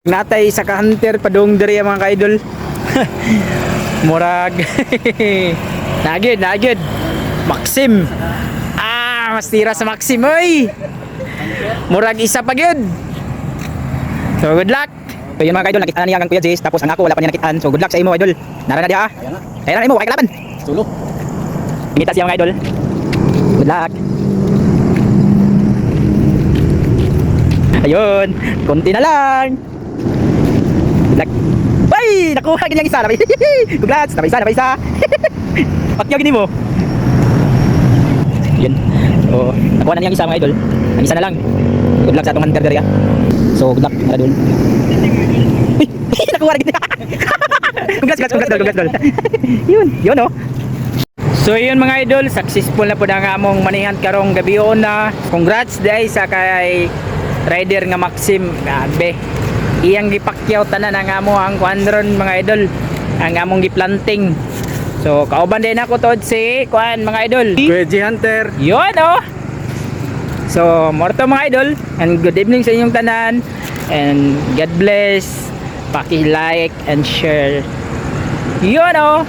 Natay sa ka-hunter padung diri mga ka-idol. Murag. Nagid. Maxim. Mas tira sa Maxim oy. Murag isa pa gyud. So good luck. So yun mga ka-idol, nakita na niya ang Kuya Jace, tapos ang ako wala pa niya nakitaan. So good luck sa imo idol. Nara na diha. Kaya na imo kay kalaban. Sulo. Inita siya mga idol. Good luck. Ayun, konti na lang. Good luck. Ay, nakuha ganyang isa. Congrats, nabay isa. Pakyaw gini mo. Yun. So, nakuha na niyang isa mga idol. Ang isa na lang. Good luck sa atong hunter dere. So, good luck mga idol. Nakuha na gini. Congrats dol. Yun oh. So yun mga idol, successful na po na nga among manihan karong gabi na. Congrats dahil sa kay rider nga Maxim. Grabe. Iyang gipakyaw tanan ang amo ang kuandron mga idol. Ang among giplanting. So kauban din ako tod si kuan mga idol. Kuya J Hunter. Yun oh. So more to mga idol, and good evening sa inyong tanan, and God bless. Paki-like and share. Yun oh.